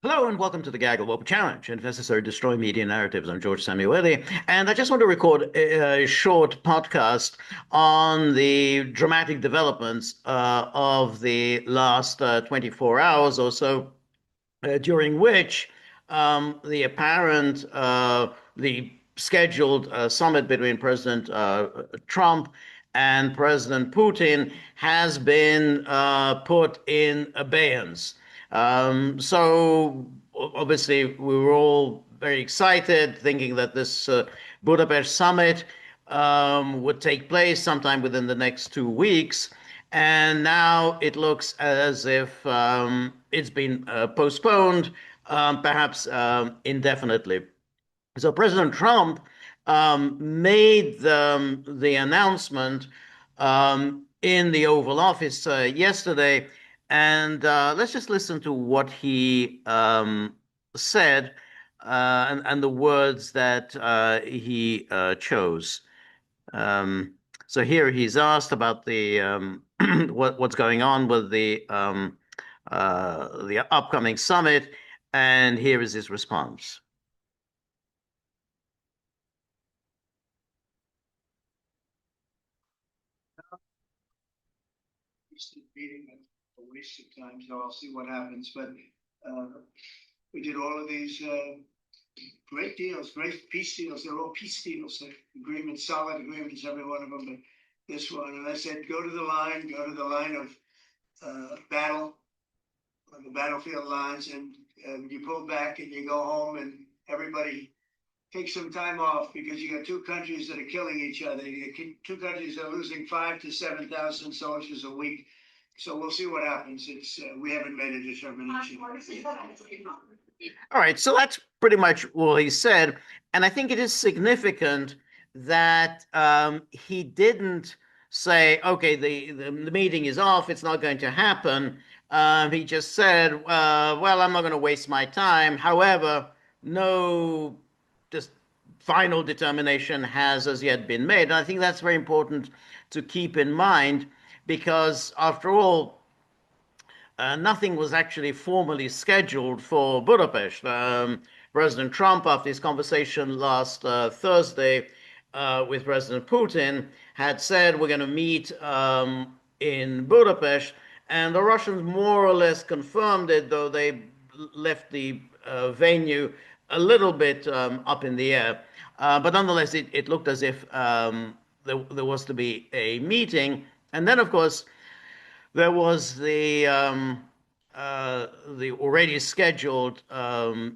Hello and welcome to the Gaggle Open Challenge, and if necessary, destroy media narratives. I'm George Szamuely, and I just want to record a short podcast on the dramatic developments of the last 24 hours or so, during which the scheduled summit between President Trump and President Putin has been put in abeyance. So obviously we were all very excited, thinking that this Budapest summit would take place sometime within the next 2 weeks. And now it looks as if it's been postponed, perhaps indefinitely. So President Trump made the announcement in the Oval Office yesterday, and let's just listen to what he said and the words that he chose. Um, so here he's asked about the what's going on with the upcoming summit, and here is his response. Meeting a waste of time, so I'll see what happens. But we did all of these great deals, great peace deals. They're all peace deals, agreements, solid agreements, every one of them. But this one, and I said, go to the line of battle, on the battlefield lines, and you pull back and you go home, and everybody take some time off because you got two countries that are killing each other. Two countries that are losing 5,000 to 7,000 soldiers a week. So we'll see what happens. It's we haven't made a determination. All right, so that's pretty much what he said, and I think it is significant that he didn't say, "Okay, the meeting is off; it's not going to happen." He just said, "Well, I'm not going to waste my time." However, no, just final determination has as yet been made, and I think that's very important to keep in mind because, after all, nothing was actually formally scheduled for Budapest. President Trump, after his conversation last Thursday with President Putin, had said we're going to meet in Budapest, and the Russians more or less confirmed it, though they left the venue a little bit up in the air. But nonetheless, it looked as if there was to be a meeting. And then, of course, there was the already scheduled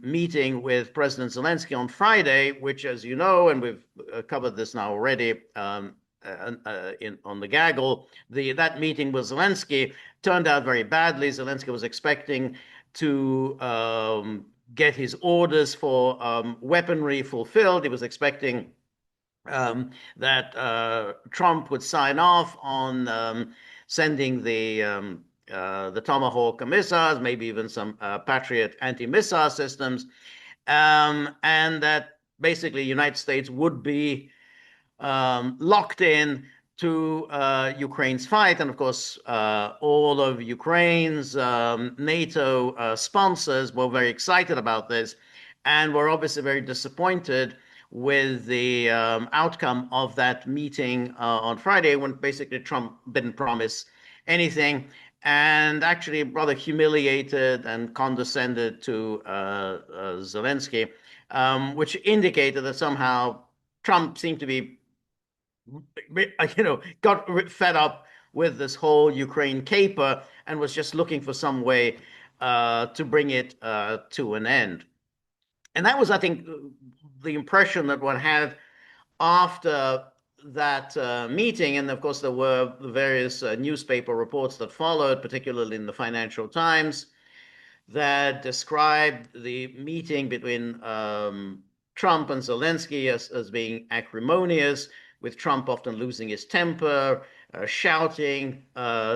meeting with President Zelensky on Friday, which, as you know, and we've covered this now already on the gaggle, that meeting with Zelensky turned out very badly. Zelensky was expecting to get his orders for weaponry fulfilled. He was expecting that Trump would sign off on sending the Tomahawk missiles, maybe even some Patriot anti-missile systems, and that basically the United States would be locked in to Ukraine's fight. And of course, all of Ukraine's NATO sponsors were very excited about this and were obviously very disappointed with the outcome of that meeting on Friday, when basically Trump didn't promise anything and actually rather humiliated and condescended to Zelensky, which indicated that somehow Trump seemed to be, got fed up with this whole Ukraine caper and was just looking for some way to bring it to an end. And that was, I think, the impression that one had after that meeting. And of course, there were various newspaper reports that followed, particularly in the Financial Times, that described the meeting between Trump and Zelensky as being acrimonious, with Trump often losing his temper, shouting,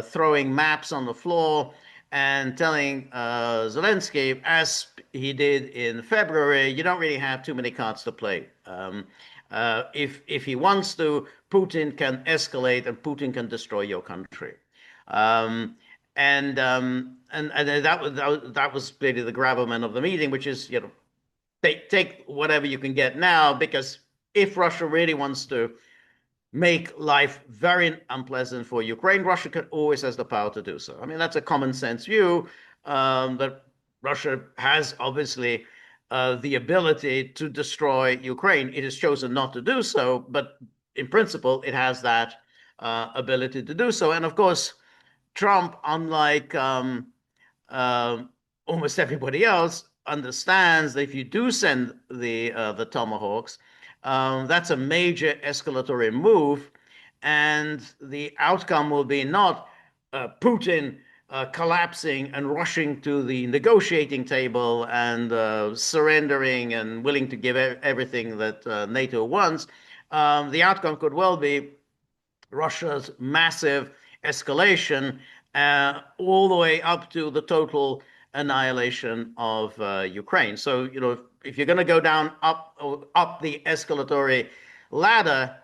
throwing maps on the floor, and telling Zelensky, as he did in February, you don't really have too many cards to play. If he wants to, Putin can escalate and Putin can destroy your country. And that was really the gravamen of the meeting, which is, take whatever you can get now, because if Russia really wants to make life very unpleasant for Ukraine, Russia always has the power to do so. I mean, that's a common sense view, that Russia has obviously the ability to destroy Ukraine. It has chosen not to do so, but in principle, it has that ability to do so. And of course, Trump, unlike uh, almost everybody else, understands that if you do send the tomahawks, that's a major escalatory move, and the outcome will be not Putin collapsing and rushing to the negotiating table and surrendering and willing to give everything that NATO wants. The outcome could well be Russia's massive escalation, all the way up to the total annihilation of Ukraine. So, if you're going to go down up the escalatory ladder,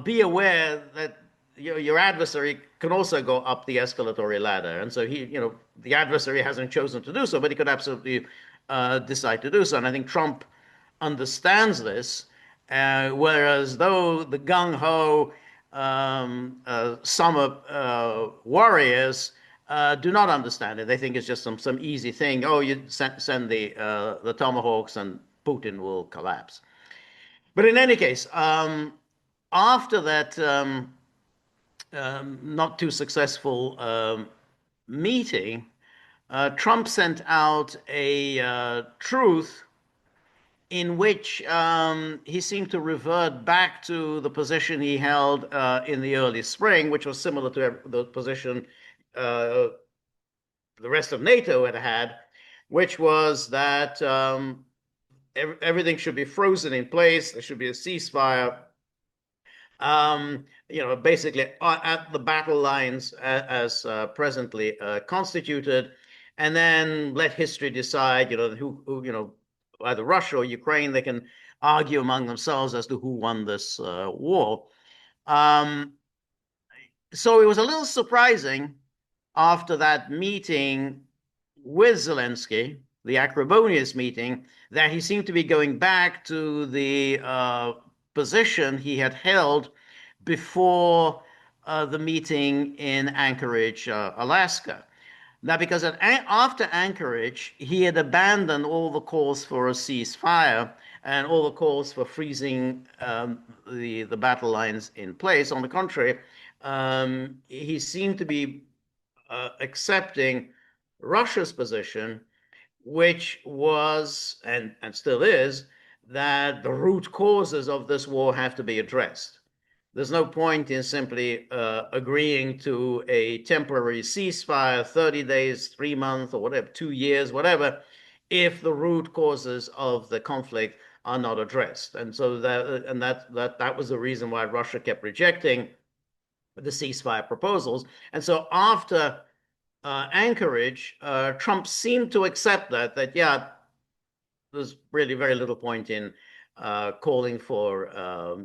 be aware that your adversary can also go up the escalatory ladder. And so the adversary hasn't chosen to do so, but he could absolutely decide to do so. And I think Trump understands this, whereas though the gung ho summer warriors do not understand it. They think it's just some easy thing. Oh, you send the tomahawks and Putin will collapse. But in any case, after that not too successful meeting, Trump sent out a truth in which he seemed to revert back to the position he held in the early spring, which was similar to the position the rest of NATO had, which was that everything should be frozen in place. There should be a ceasefire. Basically at the battle lines as presently constituted, and then let history decide, who either Russia or Ukraine, they can argue among themselves as to who won this war. So it was a little surprising after that meeting with Zelensky, the acrimonious meeting, that he seemed to be going back to the position he had held before the meeting in Anchorage, Alaska. Now, because after Anchorage, he had abandoned all the calls for a ceasefire and all the calls for freezing the battle lines in place. On the contrary, he seemed to be accepting Russia's position, which was and still is that the root causes of this war have to be addressed. There's no point in simply agreeing to a temporary ceasefire, 30 days, 3 months, or whatever, 2 years, whatever, if the root causes of the conflict are not addressed. And so that was the reason why Russia kept rejecting the ceasefire proposals. And so after Anchorage, Trump seemed to accept that yeah, there's really very little point in calling for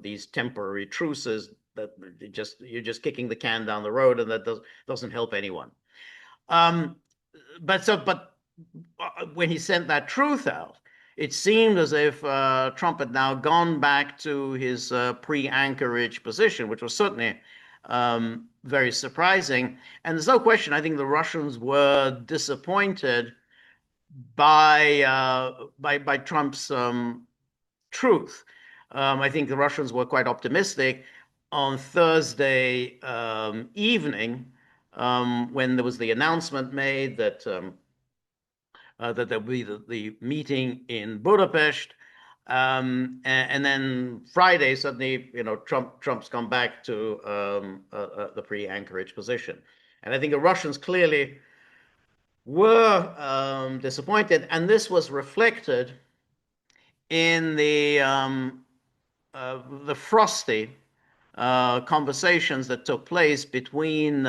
these temporary truces, that you're just kicking the can down the road, and that doesn't help anyone. But when he sent that truth out, it seemed as if Trump had now gone back to his pre-Anchorage position, which was certainly very surprising. And there's no question, I think the Russians were disappointed by Trump's truth. I think the Russians were quite optimistic on Thursday evening, when there was the announcement made that that there would be the meeting in Budapest. And then Friday, suddenly, Trump's come back to the pre-Anchorage position. And I think the Russians clearly were disappointed, and this was reflected in the frosty conversations that took place between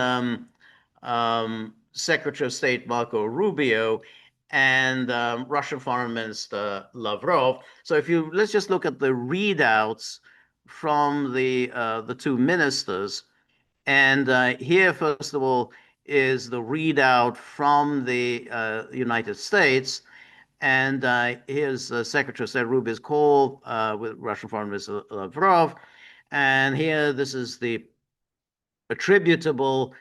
Secretary of State Marco Rubio and Russian Foreign Minister Lavrov. So let's just look at the readouts from the two ministers. And here, first of all, is the readout from the United States. And here's Secretary of State Rubio's call with Russian Foreign Minister Lavrov. And here, this is the attributable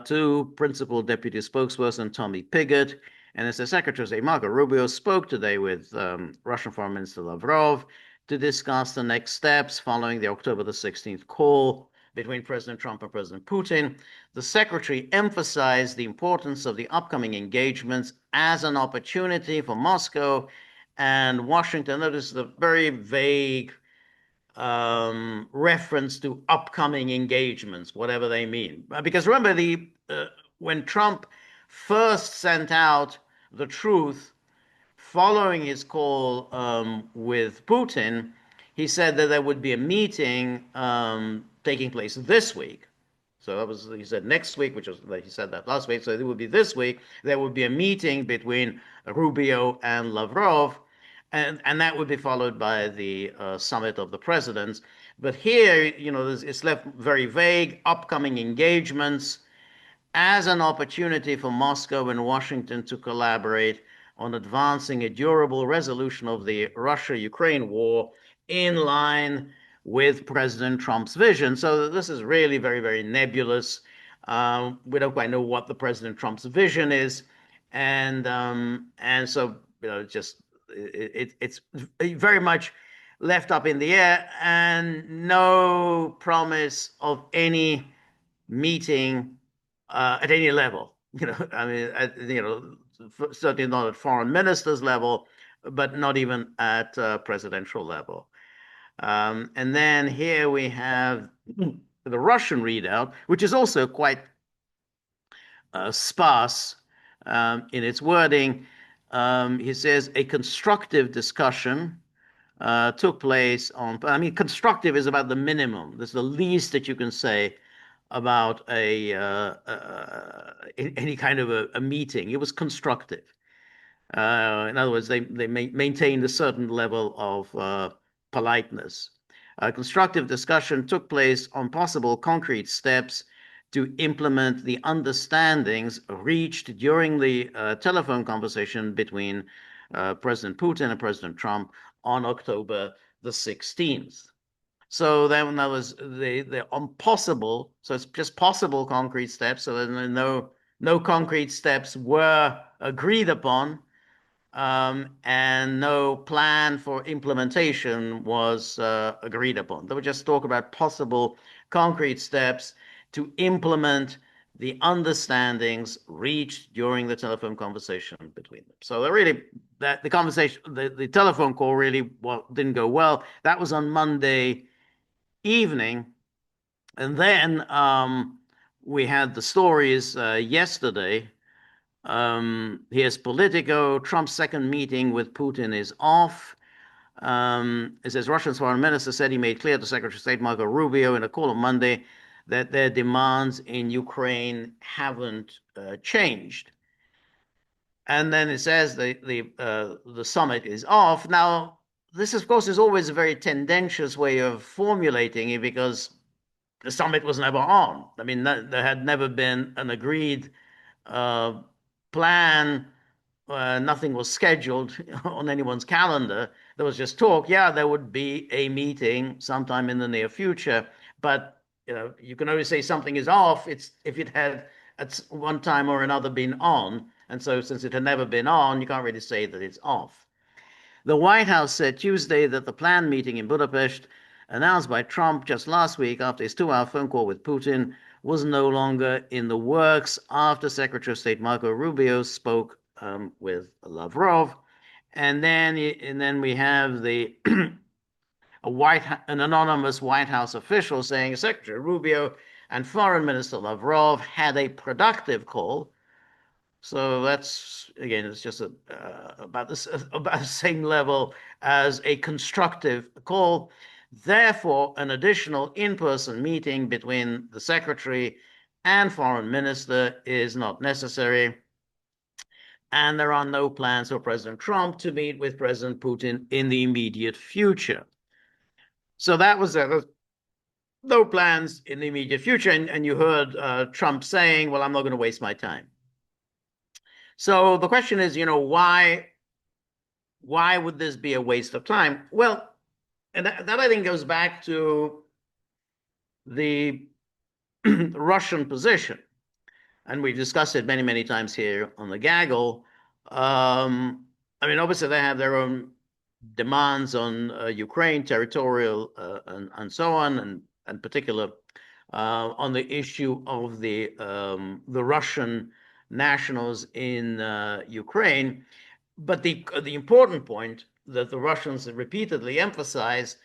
to Principal Deputy Spokesperson Tommy Pigott. And as the Secretary of State Marco Rubio spoke today with Russian Foreign Minister Lavrov to discuss the next steps following the October the 16th call between President Trump and President Putin. The Secretary emphasized the importance of the upcoming engagements as an opportunity for Moscow and Washington. Notice the very vague reference to upcoming engagements, whatever they mean. Because remember, when Trump first sent out the truth following his call with Putin, he said that there would be a meeting taking place this week. So that was, he said next week, which was, he said that last week. So it would be this week. There would be a meeting between Rubio and Lavrov, and that would be followed by the summit of the presidents. But here, it's left very vague. Upcoming engagements as an opportunity for Moscow and Washington to collaborate on advancing a durable resolution of the Russia-Ukraine war in line with President Trump's vision. So this is really very, very nebulous. We don't quite know what the President Trump's vision is, and so it's very much left up in the air, and no promise of any meeting at any level. I mean, certainly not at foreign ministers level, but not even at presidential level. And then here we have the Russian readout, which is also quite sparse in its wording. He says a constructive discussion took place on, I mean, constructive is about the minimum. That's the least that you can say about any kind of a meeting. It was constructive. In other words, they maintained a certain level of politeness. Constructive discussion took place on possible concrete steps to implement the understandings reached during the telephone conversation between President Putin and President Trump on October the 16th. So then that was the possible, so it's just possible concrete steps. So then no concrete steps were agreed upon, and no plan for implementation was agreed upon. They would just talk about possible concrete steps to implement the understandings reached during the telephone conversation between them. So the conversation, the telephone call really didn't go well. That was on Monday evening. And then we had the stories yesterday. Here's Politico. Trump's second meeting with Putin is off. It says Russia's foreign minister said he made clear to Secretary of State Marco Rubio in a call on Monday that their demands in Ukraine haven't changed. And then it says the summit is off. Now, this, of course, is always a very tendentious way of formulating it because the summit was never on. I mean, there had never been an agreed plan. Nothing was scheduled on anyone's calendar. There was just talk. Yeah, there would be a meeting sometime in the near future, but you can only say something is off. It's if it had at one time or another been on, and so since it had never been on, you can't really say that it's off. The White House said Tuesday that the planned meeting in Budapest, announced by Trump just last week after his 2-hour phone call with Putin, was no longer in the works after Secretary of State Marco Rubio spoke with Lavrov. And then we have an anonymous White House official saying Secretary Rubio and Foreign Minister Lavrov had a productive call. So that's, again, it's just about the same level as a constructive call. Therefore, an additional in-person meeting between the secretary and foreign minister is not necessary. And there are no plans for President Trump to meet with President Putin in the immediate future. So that was it. no plans in the immediate future. And you heard Trump saying, well, I'm not going to waste my time. So the question is, why would this be a waste of time? Well, and that I think goes back to the Russian position. And we discussed it many, many times here on the gaggle. I mean, obviously, they have their own demands on Ukraine, territorial, and so on, and in particular on the issue of the Russian nationals in Ukraine. But the important point that the Russians repeatedly emphasize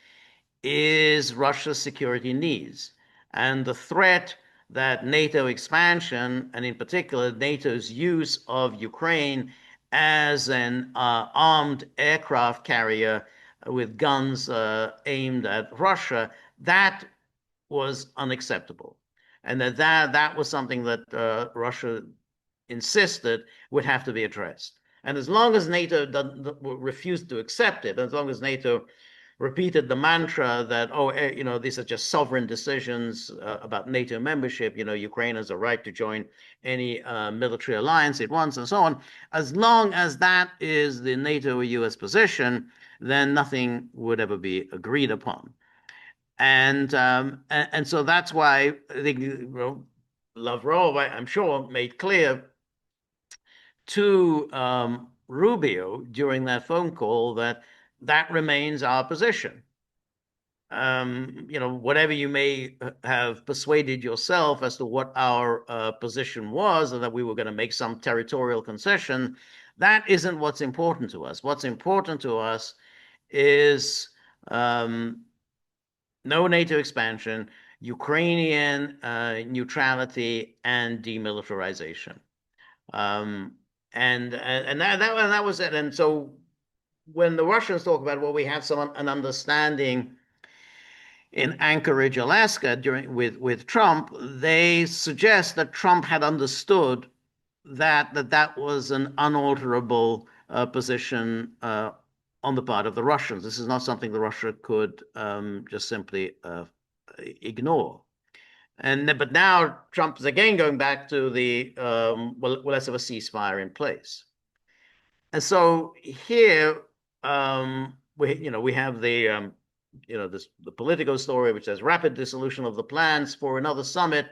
is Russia's security needs and the threat that NATO expansion, and in particular NATO's use of Ukraine as an armed aircraft carrier with guns aimed at Russia, that was unacceptable. And that was something that Russia insisted would have to be addressed. And as long as NATO refused to accept it, as long as NATO repeated the mantra that, these are just sovereign decisions about NATO membership, Ukraine has a right to join any military alliance it wants, and so on. As long as that is the NATO or US position, then nothing would ever be agreed upon. And so that's why I think Lavrov, I'm sure, made clear to Rubio during that phone call that remains our position. Whatever you may have persuaded yourself as to what our position was, and that we were going to make some territorial concession, that isn't what's important to us. What's important to us is no NATO expansion, Ukrainian neutrality, and demilitarization. And that was it. And so when the Russians talk about, well, we have an understanding in Anchorage, Alaska, with Trump, they suggest that Trump had understood that was an unalterable position on the part of the Russians. This is not something that Russia could just simply ignore. But now Trump is again going back to the let's have a ceasefire in place. And so here we have the the Politico story, which says rapid dissolution of the plans for another summit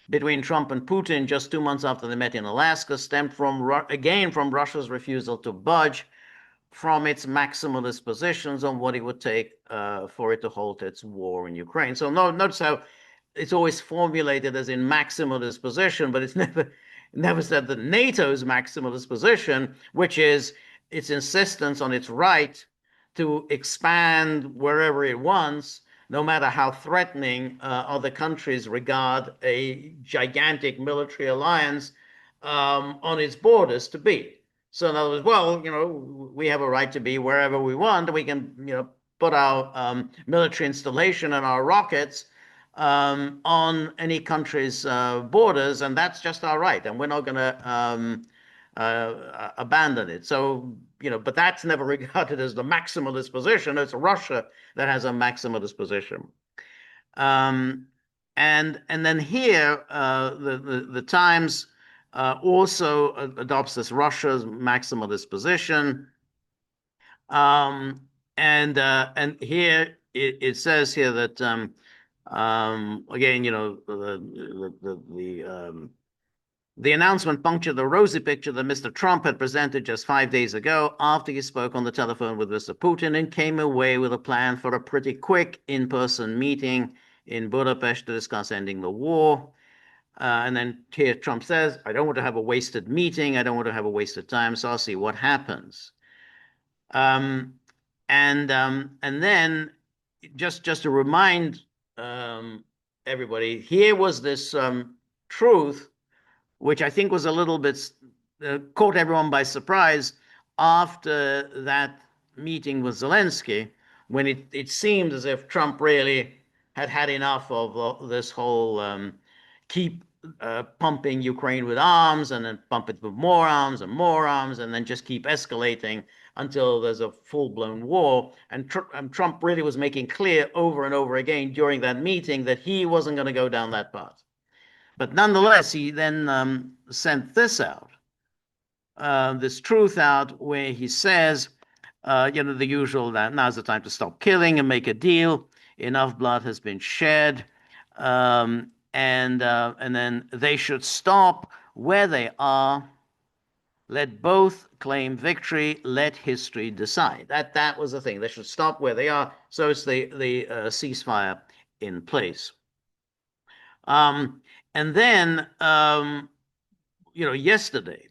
between Trump and Putin just 2 months after they met in Alaska stemmed from Russia's refusal to budge from its maximalist positions on what it would take for it to halt its war in Ukraine. So notice how it's always formulated as in maximalist position, but it's never said that NATO's maximalist position, which is its insistence on its right to expand wherever it wants, no matter how threatening other countries regard a gigantic military alliance on its borders to be. So in other words, well, we have a right to be wherever we want. We can, put our military installation and our rockets on any country's borders, and that's just our right, and we're not going to abandon it. So, but that's never regarded as the maximalist position. It's Russia that has a maximalist position. And then here, the Times also adopts this Russia's maximalist position. And here it says here that again, the announcement punctured the rosy picture that Mr. Trump had presented just 5 days ago after he spoke on the telephone with Mr. Putin and came away with a plan for a pretty quick in-person meeting in Budapest to discuss ending the war. And then here Trump says, I don't want to have a wasted meeting. I don't want to have a wasted time. So I'll see what happens. And then just to remind everybody, here was this truth, which I think was a little bit caught everyone by surprise after that meeting with Zelensky, when it seemed as if Trump really had enough of this whole keep pumping Ukraine with arms and then pump it with more arms and then just keep escalating until there's a full-blown war. And Trump really was making clear over and over again during that meeting that he wasn't going to go down that path. But nonetheless, he then sent this out, this truth out, where he says, the usual, that now's the time to stop killing and make a deal. Enough blood has been shed. And then they should stop where they are. Let both claim victory. Let history decide. That was the thing. They should stop where they are. So it's the ceasefire in place. And then yesterday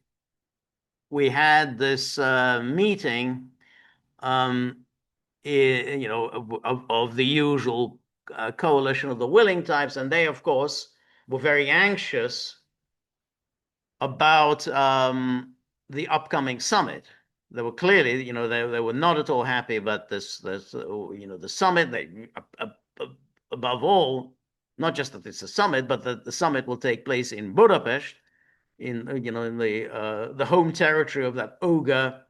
we had this meeting, of the usual coalition of the willing types, and they, of course, were very anxious about the upcoming summit. They were clearly, they were not at all happy about this the summit. They, above all, not just that it's a summit, but that the summit will take place in Budapest, in the home territory of that ogre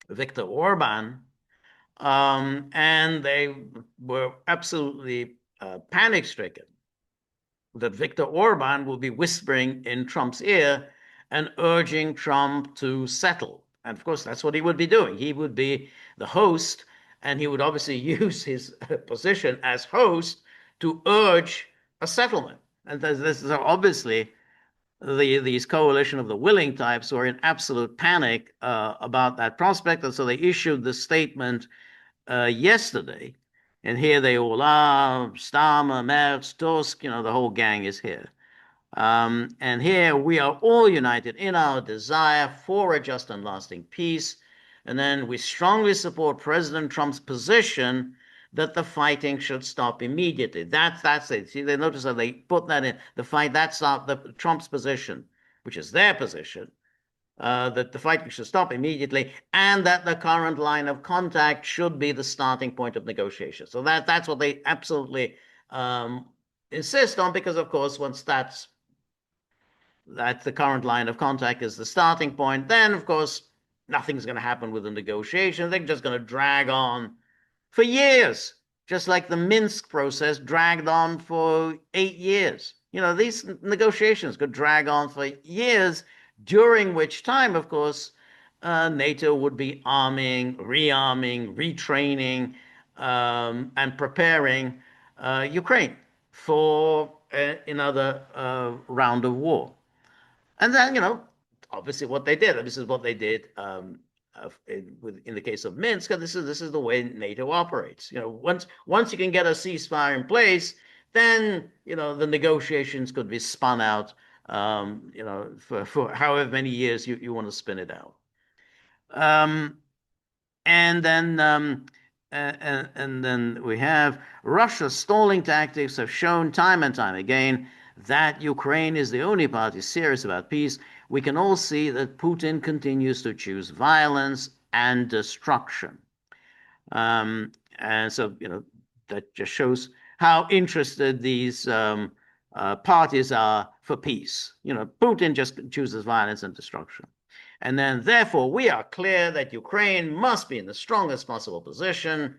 Viktor Orban. And they were absolutely panic-stricken that Viktor Orban will be whispering in Trump's ear and urging Trump to settle. And of course, that's what he would be doing. He would be the host, and he would obviously use his position as host to urge a settlement. And this is obviously these coalition of the willing types were in absolute panic about that prospect. And so they issued the statement yesterday. And here they all are, Starmer, Merz, Tusk, the whole gang is here. And here we are all united in our desire for a just and lasting peace. And then we strongly support President Trump's position that the fighting should stop immediately. That's it. See, they notice that they put that in the fight. That's the Trump's position, which is their position, that the fighting should stop immediately, and that the current line of contact should be the starting point of negotiations. So that's what they absolutely insist on, because of course, once that's the current line of contact is the starting point, then of course nothing's going to happen with the negotiation. They're just going to drag on for years, just like the Minsk process dragged on for 8 years. These negotiations could drag on for years, during which time, of course, NATO would be arming, rearming, retraining, and preparing Ukraine for another round of war. And then, obviously what they did, this is what they did in the case of Minsk, this is the way NATO operates. Once you can get a ceasefire in place, then the negotiations could be spun out, for however many years you want to spin it out. And then we have Russia's stalling tactics have shown time and time again that Ukraine is the only party serious about peace. We can all see that Putin continues to choose violence and destruction. And so, that just shows how interested these parties are for peace. Putin just chooses violence and destruction. And then, therefore, we are clear that Ukraine must be in the strongest possible position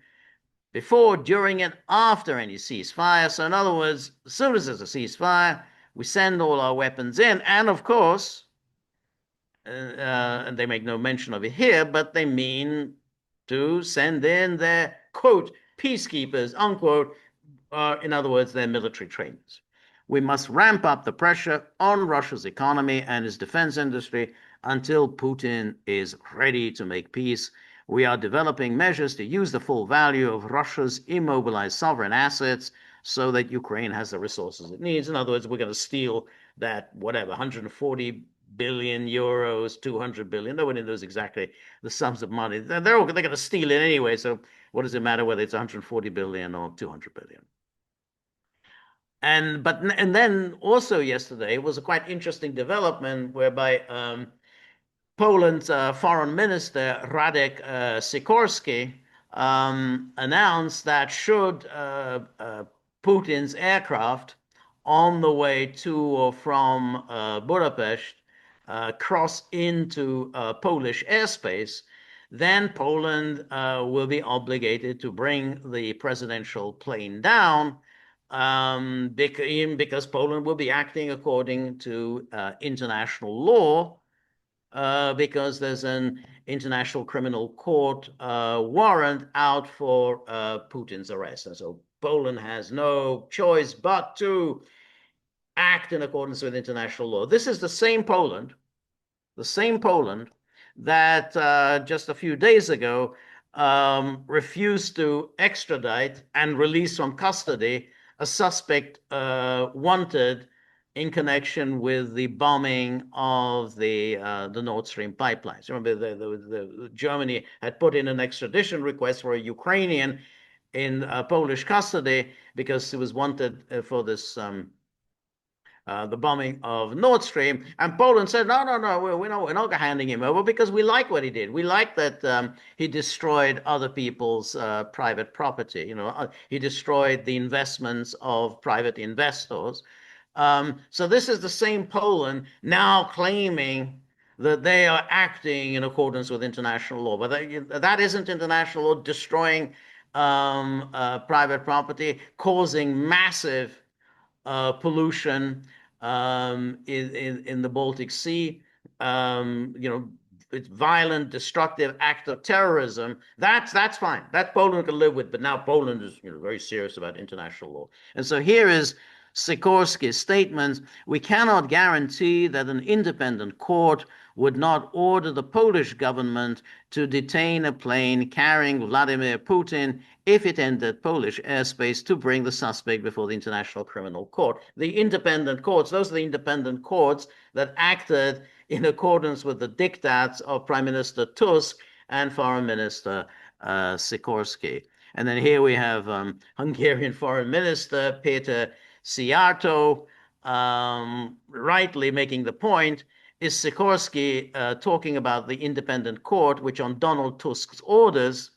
before, during, and after any ceasefire. So, in other words, as soon as there's a ceasefire, we send all our weapons in. And, of course, and they make no mention of it here, but they mean to send in their, quote, peacekeepers, unquote, in other words, their military trainers. We must ramp up the pressure on Russia's economy and its defense industry until Putin is ready to make peace. We are developing measures to use the full value of Russia's immobilized sovereign assets so that Ukraine has the resources it needs. In other words, we're going to steal that, whatever, 140 billion euros, 200 billion. Nobody knows exactly the sums of money. They're going to steal it anyway. So what does it matter whether it's 140 billion or 200 billion? And then also yesterday was a quite interesting development whereby Poland's foreign minister Radek Sikorski announced that should Putin's aircraft on the way to or from Budapest cross into Polish airspace, then Poland will be obligated to bring the presidential plane down, because Poland will be acting according to international law, because there's an international criminal court warrant out for Putin's arrest. And so Poland has no choice but to act in accordance with international law. This is the same Poland that just a few days ago refused to extradite and release from custody a suspect wanted in connection with the bombing of the Nord Stream pipelines. Remember, Germany had put in an extradition request for a Ukrainian in Polish custody because he was wanted for this the bombing of Nord Stream, and Poland said, no, we're not handing him over because we like what he did. We like that he destroyed other people's private property. He destroyed the investments of private investors. So this is the same Poland now claiming that they are acting in accordance with international law, but that isn't international law. Destroying private property, causing massive pollution in the Baltic Sea, it's violent, destructive act of terrorism. That's fine. That Poland can live with. But now Poland is very serious about international law. And so here is Sikorski's statement: we cannot guarantee that an independent court would not order the Polish government to detain a plane carrying Vladimir Putin if it entered Polish airspace to bring the suspect before the International Criminal Court. The independent courts, those are the independent courts that acted in accordance with the diktats of Prime Minister Tusk and Foreign Minister Sikorski. And then here we have Hungarian Foreign Minister Peter Szijjártó rightly making the point: is Sikorski talking about the independent court, which on Donald Tusk's orders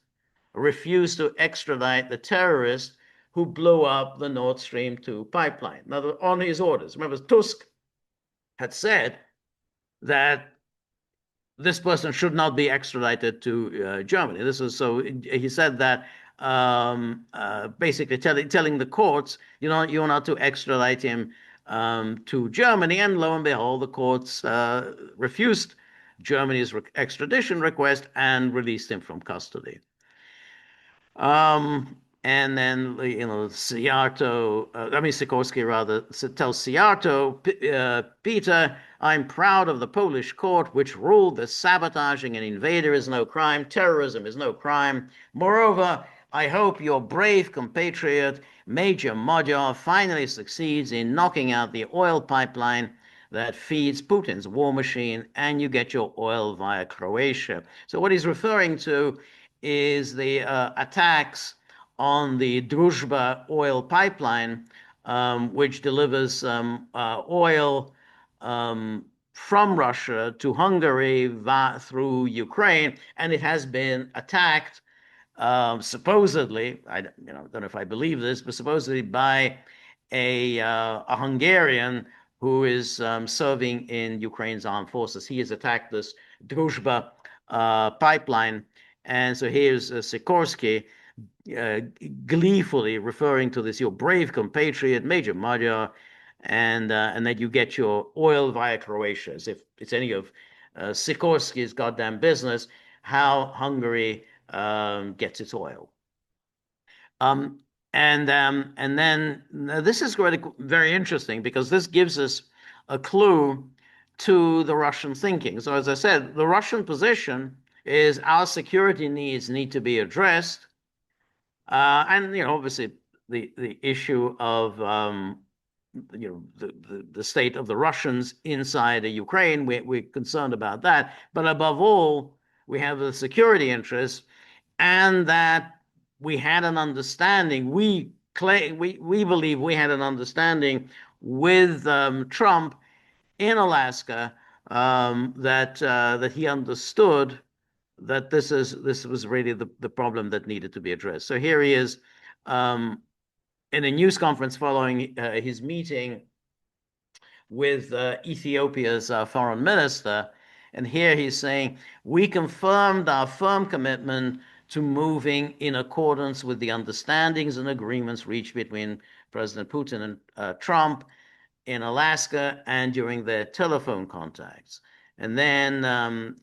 refused to extradite the terrorist who blew up the Nord Stream 2 pipeline. Now, on his orders. Remember, Tusk had said that this person should not be extradited to Germany. He said that basically telling the courts, you're not to extradite him to Germany. And lo and behold, the courts refused Germany's extradition request and released him from custody. And then, Sikorski rather tells Szijjártó, Peter, I'm proud of the Polish court, which ruled that sabotaging an invader is no crime, terrorism is no crime. Moreover, I hope your brave compatriot, Major Magyar, finally succeeds in knocking out the oil pipeline that feeds Putin's war machine, and you get your oil via Croatia. So what he's referring to is the attacks on the Druzhba oil pipeline, which delivers oil from Russia to Hungary through Ukraine, and it has been attacked supposedly. I don't know if I believe this, but supposedly by a Hungarian who is serving in Ukraine's armed forces. He has attacked this Druzhba pipeline. And so here's Sikorski gleefully referring to this, your brave compatriot, Major Magyar, and that you get your oil via Croatia, as if it's any of Sikorski's goddamn business how Hungary gets its oil. And then this is really very interesting because this gives us a clue to the Russian thinking. So as I said, the Russian position is our security needs need to be addressed. And, obviously the issue of, the state of the Russians inside the Ukraine, we're concerned about that. But above all, we have the security interests, and that we had an understanding. We believe we had an understanding with Trump in Alaska, that he understood that this was really the problem that needed to be addressed. So here he is in a news conference following his meeting with Ethiopia's foreign minister. And here he's saying, we confirmed our firm commitment to moving in accordance with the understandings and agreements reached between President Putin and Trump in Alaska and during their telephone contacts. And then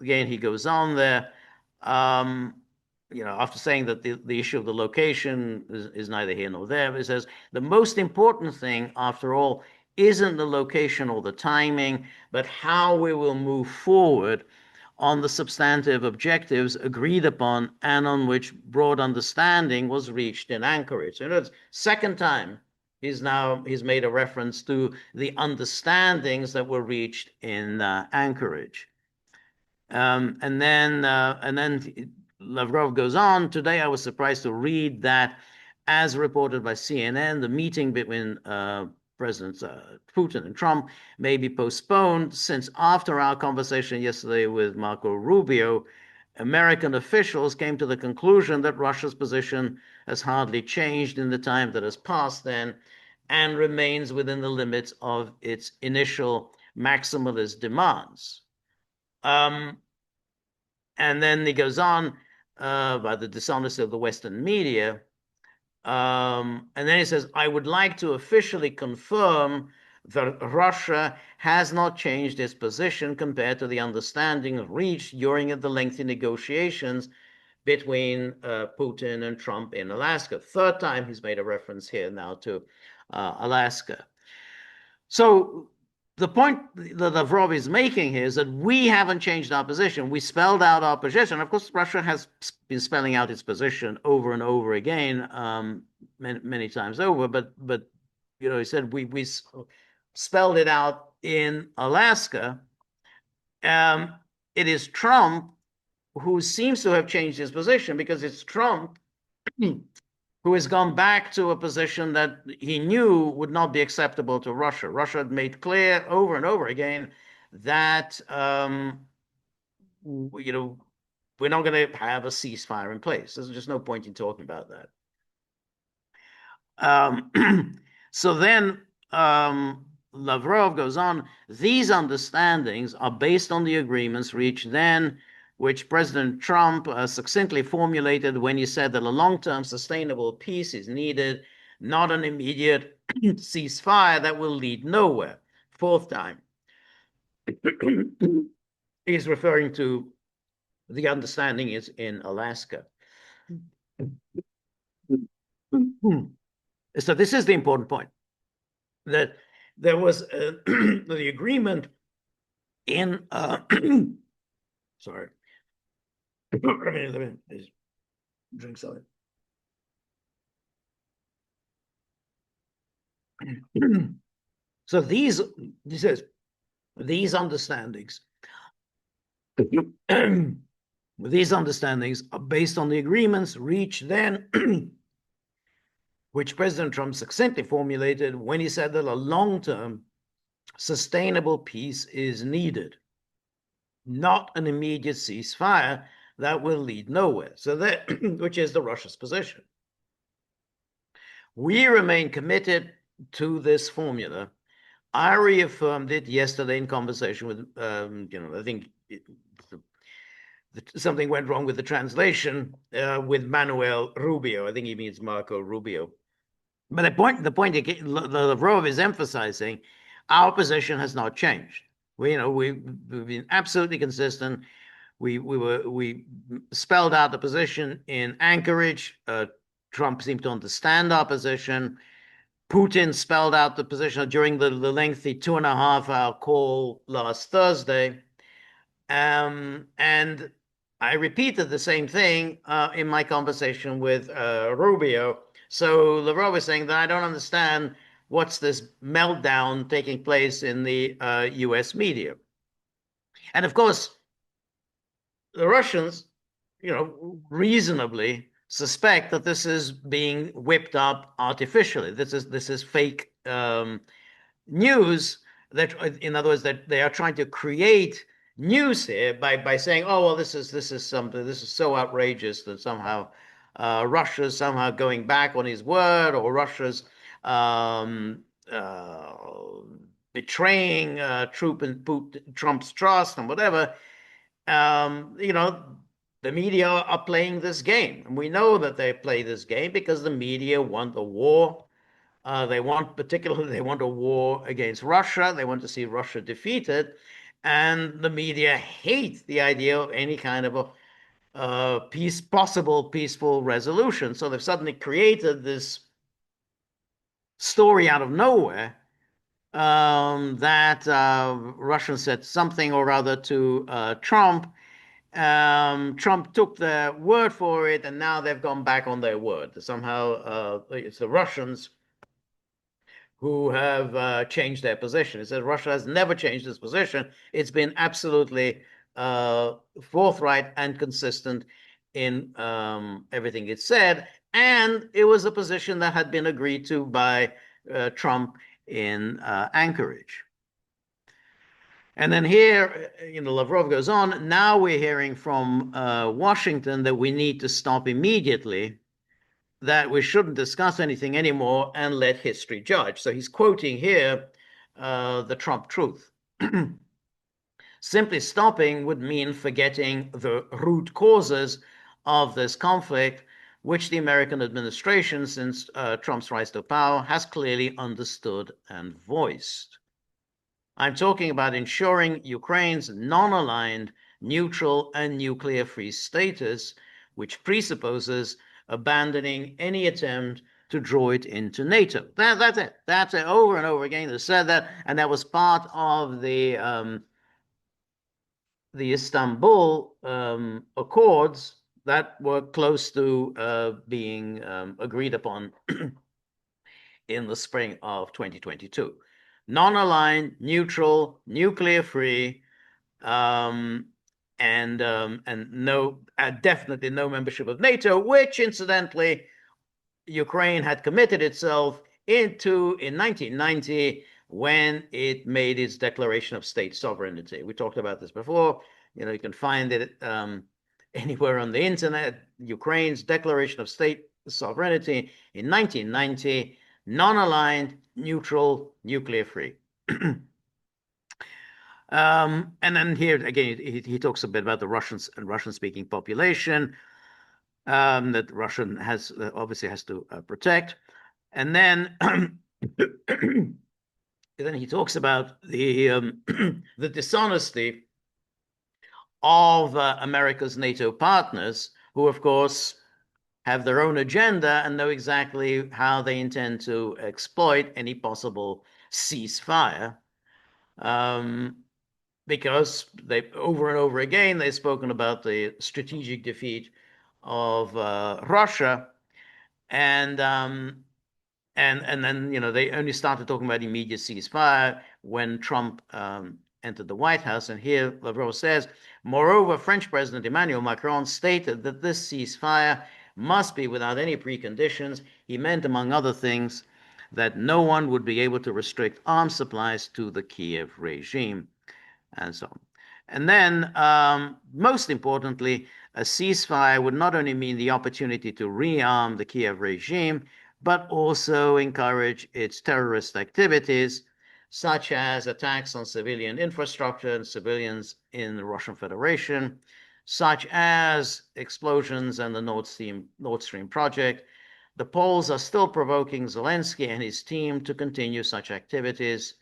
again, he goes on there, after saying that the issue of the location is neither here nor there, but he says the most important thing, after all, isn't the location or the timing, but how we will move forward on the substantive objectives agreed upon and on which broad understanding was reached in Anchorage. So it's second time he's made a reference to the understandings that were reached in Anchorage. And then Lavrov goes on, today I was surprised to read that, as reported by CNN, the meeting between Presidents Putin and Trump may be postponed, since after our conversation yesterday with Marco Rubio, American officials came to the conclusion that Russia's position has hardly changed in the time that has passed then, and remains within the limits of its initial maximalist demands. And then he goes on about the dishonesty of the Western media. And then he says, I would like to officially confirm that Russia has not changed its position compared to the understanding reached during the lengthy negotiations between Putin and Trump in Alaska. Third time he's made a reference here now to Alaska. So the point that Lavrov is making here is that we haven't changed our position. We spelled out our position. Of course, Russia has been spelling out its position over and over again, many times over. But he said we spelled it out in Alaska. It is Trump who seems to have changed his position, because it's Trump who has gone back to a position that he knew would not be acceptable to Russia. Russia had made clear over and over again that, we're not going to have a ceasefire in place. There's just no point in talking about that. So then Lavrov goes on, these understandings are based on the agreements reached then, which President Trump succinctly formulated when he said that a long-term sustainable peace is needed, not an immediate ceasefire that will lead nowhere. Fourth time. He's referring to the understanding is in Alaska. So this is the important point, that there was the agreement in sorry. Let me drink something. So he says, these understandings are based on the agreements reached then, which President Trump succinctly formulated when he said that a long-term sustainable peace is needed, not an immediate ceasefire that will lead nowhere. So that, which is the Russia's position. We remain committed to this formula. I reaffirmed it yesterday in conversation with, I think something went wrong with the translation with Manuel Rubio. I think he means Marco Rubio. But the point Lavrov is emphasizing, our position has not changed. We've been absolutely consistent. We spelled out the position in Anchorage. Trump seemed to understand our position. Putin spelled out the position during the lengthy 2.5-hour call last Thursday. And I repeated the same thing in my conversation with Rubio. So Lavrov is saying that I don't understand what's this meltdown taking place in the US media. And of course, the Russians, reasonably suspect that this is being whipped up artificially. This is fake news. That, in other words, that they are trying to create news here by saying, oh well, this is so outrageous that somehow Russia's somehow going back on his word, or Russia's um, betraying Trump's trust and whatever, the media are playing this game. And we know that they play this game because the media want a war. Particularly, they want a war against Russia. They want to see Russia defeated. And the media hate the idea of any kind of a possible peaceful resolution. So they've suddenly created this story out of nowhere that Russia said something or other to Trump. Trump took their word for it, and now they've gone back on their word. Somehow, it's the Russians who have changed their position. It says Russia has never changed its position. It's been absolutely forthright and consistent in everything it said, and it was a position that had been agreed to by Trump in Anchorage. And then here, Lavrov goes on. Now we're hearing from Washington that we need to stop immediately, that we shouldn't discuss anything anymore and let history judge. So he's quoting here the Trump truth. Simply stopping would mean forgetting the root causes of this conflict, which the American administration, since Trump's rise to power, has clearly understood and voiced. I'm talking about ensuring Ukraine's non-aligned, neutral, and nuclear-free status, which presupposes abandoning any attempt to draw it into NATO. That's it. That's it. Over and over again, they said that, and that was part of the Istanbul Accords that were close to being agreed upon in the spring of 2022. Non-aligned, neutral, nuclear-free, and definitely no membership of NATO, which incidentally Ukraine had committed itself into in 1990 when it made its declaration of state sovereignty. We talked about this before. You can find it anywhere on the internet. Ukraine's declaration of state sovereignty in 1990. Non-aligned, neutral, nuclear-free. And then here again, he talks a bit about the Russians and Russian-speaking population that Russian obviously has to protect. And then, then he talks about the the dishonesty of America's NATO partners, who of course have their own agenda and know exactly how they intend to exploit any possible ceasefire. Because they over and over again, they've spoken about the strategic defeat of Russia. And then, they only started talking about immediate ceasefire when Trump entered the White House. And here Lavrov says, moreover, French President Emmanuel Macron stated that this ceasefire must be without any preconditions. He meant, among other things, that no one would be able to restrict arms supplies to the Kiev regime, and so on. And then, most importantly, a ceasefire would not only mean the opportunity to rearm the Kiev regime, but also encourage its terrorist activities, such as attacks on civilian infrastructure and civilians in the Russian Federation, such as explosions and the Nord Stream project. The Poles are still provoking Zelensky and his team to continue such activities.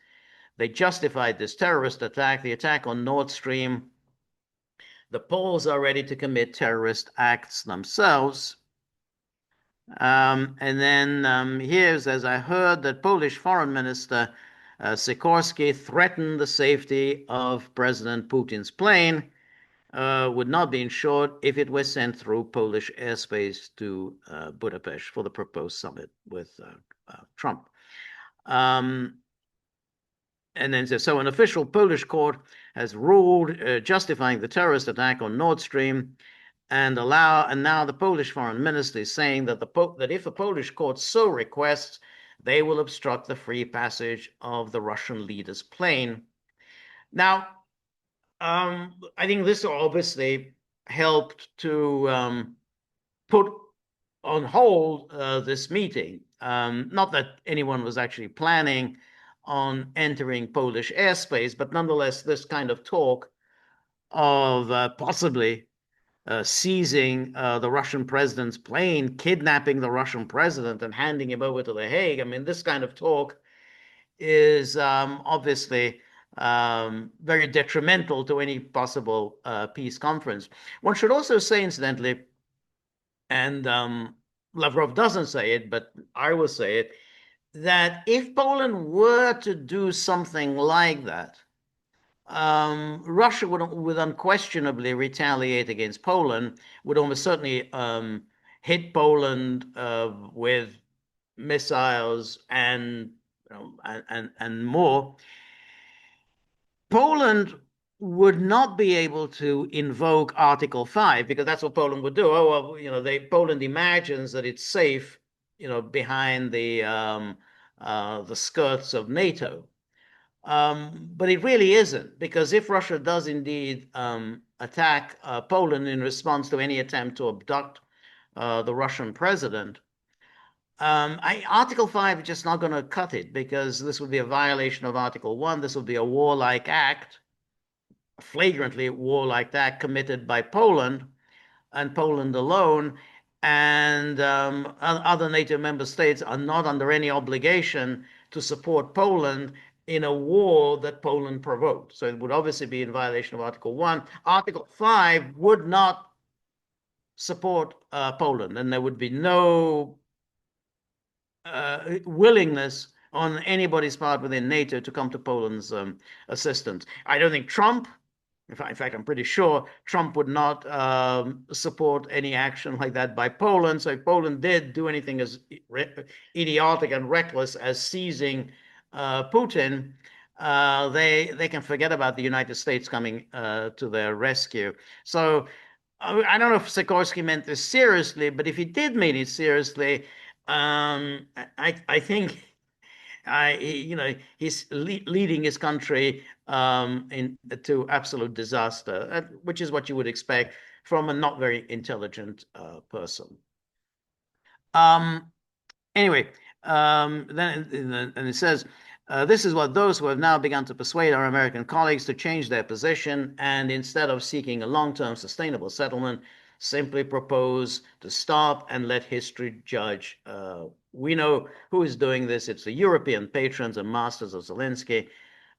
They justified this terrorist attack, the attack on Nord Stream. The Poles are ready to commit terrorist acts themselves. And then here's, as I heard, that Polish Foreign Minister Sikorski threatened the safety of President Putin's plane would not be insured if it was sent through Polish airspace to Budapest for the proposed summit with Trump. And then so an official Polish court has ruled justifying the terrorist attack on Nord Stream, and now the Polish foreign minister is saying that that if a Polish court so requests, they will obstruct the free passage of the Russian leader's plane. Now, I think this obviously helped to put on hold this meeting. Not that anyone was actually planning on entering Polish airspace, but nonetheless, this kind of talk of possibly seizing the Russian president's plane, kidnapping the Russian president, and handing him over to The Hague. I mean, this kind of talk is obviously very detrimental to any possible peace conference. One should also say, incidentally, and Lavrov doesn't say it, but I will say it, that if Poland were to do something like that, Russia would unquestionably retaliate against Poland, would almost certainly hit Poland with missiles and and more. Poland would not be able to invoke Article 5 because that's what Poland would do. Oh, well, Poland imagines that it's safe, behind the skirts of NATO. But it really isn't, because if Russia does indeed attack Poland in response to any attempt to abduct the Russian president, Article 5 is just not going to cut it, because this would be a violation of Article 1. This would be a warlike act, a flagrantly warlike act committed by Poland and Poland alone. And other NATO member states are not under any obligation to support Poland in a war that Poland provoked. So it would obviously be in violation of Article 1. Article 5 would not support Poland, and there would be no willingness on anybody's part within NATO to come to Poland's assistance. I don't think Trump, in fact, I'm pretty sure Trump would not support any action like that by Poland. So if Poland did do anything as idiotic and reckless as seizing Putin, they can forget about the United States coming to their rescue. So I don't know if Sikorsky meant this seriously, but if he did mean it seriously, I think he's leading his country into absolute disaster, which is what you would expect from a not very intelligent person. Anyway, then and it says, this is what those who have now begun to persuade our American colleagues to change their position, and instead of seeking a long-term sustainable settlement, simply propose to stop and let history judge. We know who is doing this. It's the European patrons and masters of Zelensky.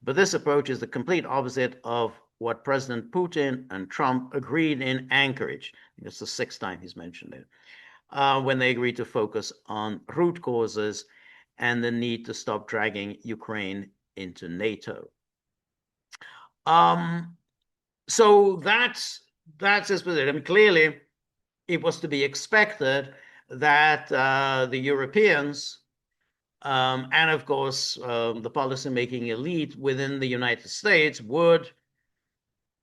But this approach is the complete opposite of what President Putin and Trump agreed in Anchorage. It's the 6th time he's mentioned it, when they agreed to focus on root causes and the need to stop dragging Ukraine into NATO. So that's his position. I mean, clearly, it was to be expected that the Europeans and, of course, the policymaking elite within the United States would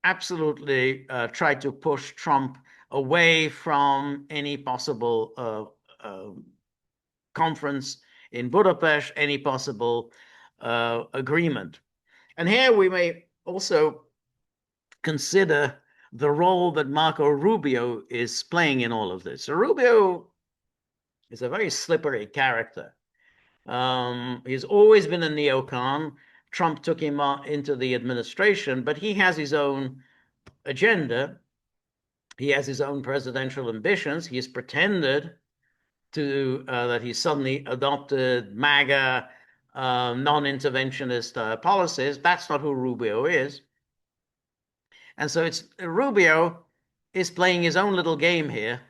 absolutely try to push Trump away from any possible conference in Budapest, any possible agreement. And here we may also consider the role that Marco Rubio is playing in all of this. So Rubio is a very slippery character. He's always been a neocon. Trump took him into the administration, but he has his own agenda. He has his own presidential ambitions. He has pretended to that he suddenly adopted MAGA non-interventionist policies. That's not who Rubio is. And so it's Rubio is playing his own little game here.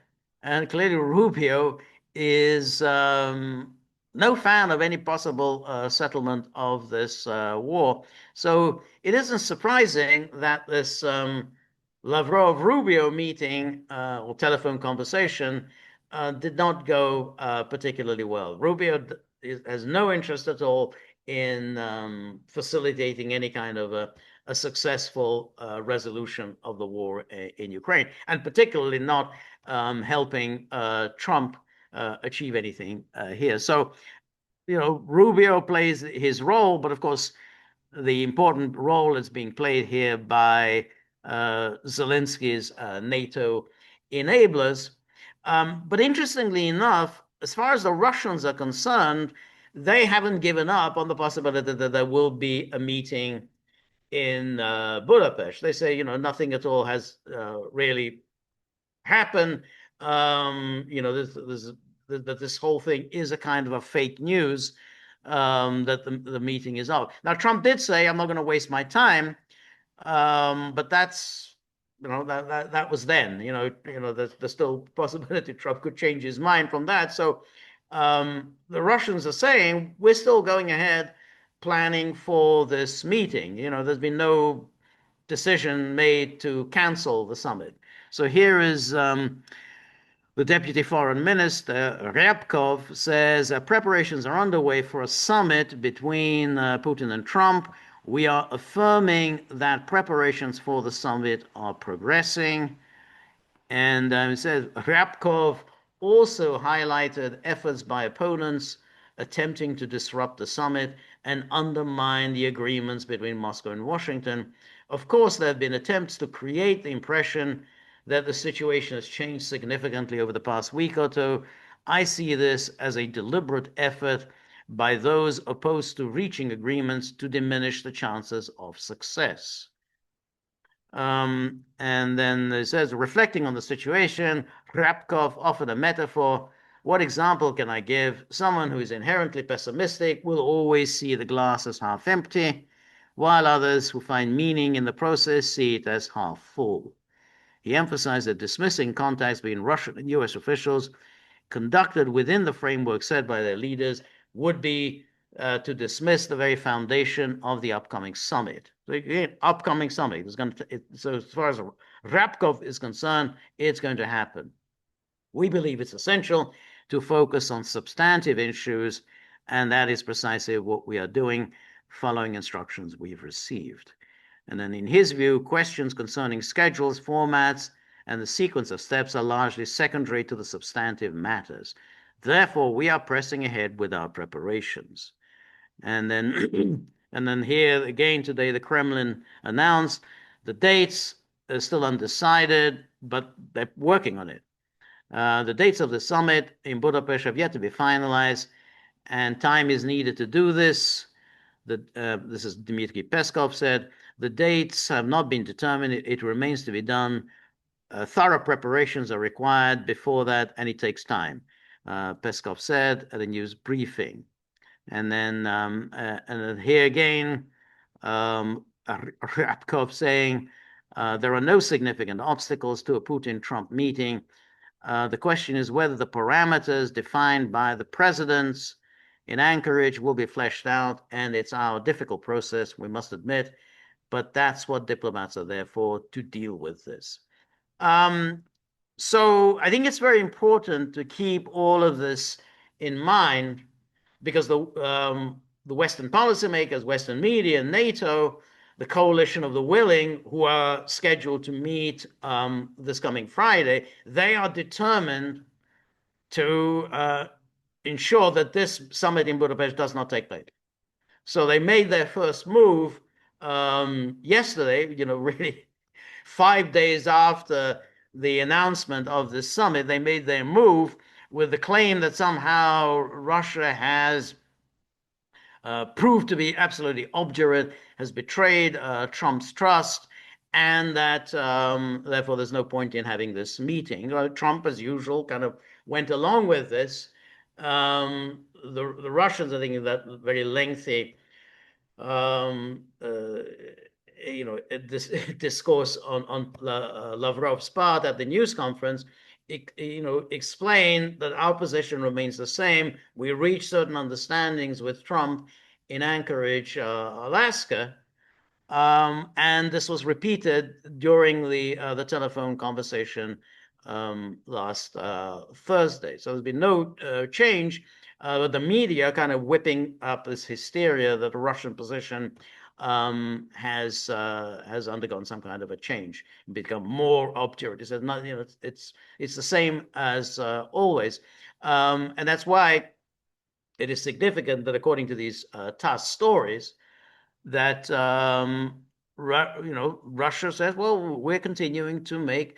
And clearly Rubio is no fan of any possible settlement of this war. So it isn't surprising that this Lavrov-Rubio meeting or telephone conversation did not go particularly well. Rubio has no interest at all in facilitating any kind of a successful resolution of the war in Ukraine, and particularly not helping Trump achieve anything here. So, Rubio plays his role, but of course, the important role is being played here by Zelensky's NATO enablers. But interestingly enough, as far as the Russians are concerned, they haven't given up on the possibility that there will be a meeting in Budapest. They say, nothing at all has really happened. That this whole thing is a kind of a fake news, that the meeting is out. Now, Trump did say, I'm not going to waste my time, but that's that was then. There's still possibility Trump could change his mind from that. So the Russians are saying we're still going ahead planning for this meeting. There's been no decision made to cancel the summit. So here is the Deputy Foreign Minister, Ryabkov, says preparations are underway for a summit between Putin and Trump. We are affirming that preparations for the summit are progressing. And it says Ryabkov also highlighted efforts by opponents attempting to disrupt the summit and undermine the agreements between Moscow and Washington. Of course, there have been attempts to create the impression that the situation has changed significantly over the past week or two. I see this as a deliberate effort by those opposed to reaching agreements to diminish the chances of success. And then it says, reflecting on the situation, Ryabkov offered a metaphor. What example can I give? Someone who is inherently pessimistic will always see the glass as half empty, while others who find meaning in the process see it as half full. He emphasized that dismissing contacts between Russian and US officials conducted within the framework set by their leaders would be to dismiss the very foundation of the upcoming summit. So again, upcoming summit is going to. So as far as Ryabkov is concerned, it's going to happen. We believe it's essential to focus on substantive issues, and that is precisely what we are doing, following instructions we've received. And then, in his view, questions concerning schedules, formats, and the sequence of steps are largely secondary to the substantive matters. Therefore, we are pressing ahead with our preparations. And then, and then here again today, the Kremlin announced the dates are still undecided, but they're working on it. The dates of the summit in Budapest have yet to be finalized, and time is needed to do this. This is Dmitry Peskov said. The dates have not been determined. It remains to be done. Thorough preparations are required before that, and it takes time, Peskov said at a news briefing. And then here again, Ryabkov saying there are no significant obstacles to a Putin-Trump meeting. The question is whether the parameters defined by the presidents in Anchorage will be fleshed out, and it's our difficult process, we must admit, but that's what diplomats are there for, to deal with this. So I think it's very important to keep all of this in mind, because the Western policymakers, Western media, NATO, the coalition of the willing, who are scheduled to meet this coming Friday, they are determined to ensure that this summit in Budapest does not take place. So they made their first move yesterday, really 5 days after the announcement of this summit. They made their move with the claim that somehow Russia has proved to be absolutely obdurate, has betrayed Trump's trust, and that therefore there's no point in having this meeting. Trump, as usual, kind of went along with this. The Russians are thinking that very lengthy, this discourse on Lavrov's part at the news conference, explain that our position remains the same. We reached certain understandings with Trump in Anchorage, Alaska, and this was repeated during the telephone conversation last Thursday. So there's been no change, but the media kind of whipping up this hysteria that the Russian position has undergone some kind of a change, become more obdurate. It says, not, it's the same as always, and that's why it is significant that according to these TASS stories, that Russia says, well, we're continuing to make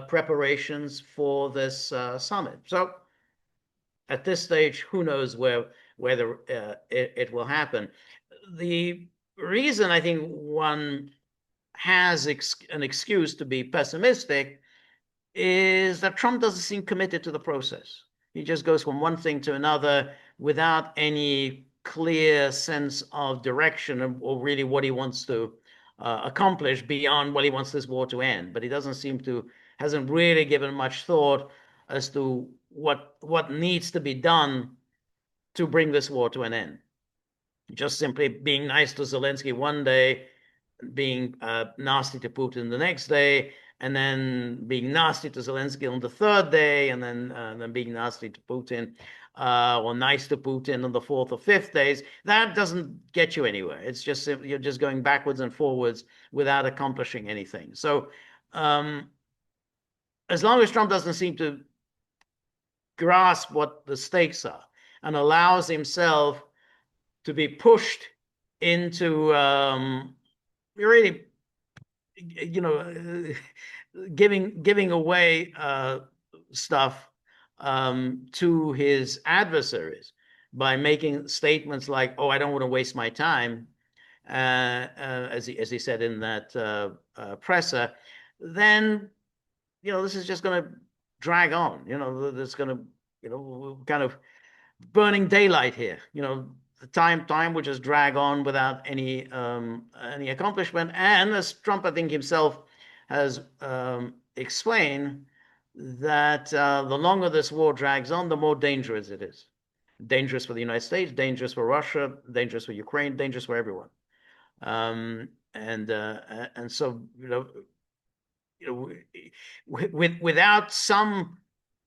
preparations for this summit. So at this stage, who knows whether it will happen. The reason I think one has an excuse to be pessimistic is that Trump doesn't seem committed to the process. He just goes from one thing to another without any clear sense of direction or really what he wants to accomplish beyond what he wants this war to end. But he hasn't really given much thought as to what needs to be done to bring this war to an end. Just simply being nice to Zelensky one day, being nasty to Putin the next day, and then being nasty to Zelensky on the third day, and then being nasty to Putin or nice to Putin on the fourth or fifth days. That doesn't get you anywhere. It's just you're just going backwards and forwards without accomplishing anything. So as long as Trump doesn't seem to grasp what the stakes are and allows himself to be pushed into really, giving away stuff to his adversaries by making statements like, "Oh, I don't want to waste my time," as he said in that presser, then this is just going to drag on. It's going to kind of burning daylight here. The time will just drag on without any accomplishment. And as Trump, I think himself has explained, that the longer this war drags on, the more dangerous it is. Dangerous for the United States, dangerous for Russia, dangerous for Ukraine, dangerous for everyone. And so without some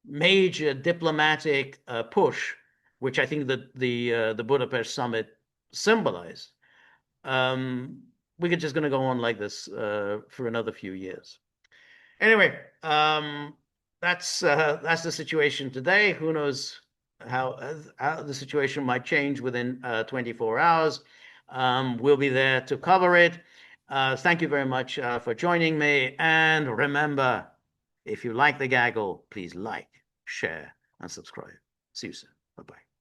major diplomatic push, which I think that the Budapest summit symbolized, we're just going to go on like this for another few years. Anyway, that's the situation today. Who knows how the situation might change within 24 hours. We'll be there to cover it. Thank you very much for joining me. And remember, if you like the gaggle, please like, share, and subscribe. See you soon. Bye-bye.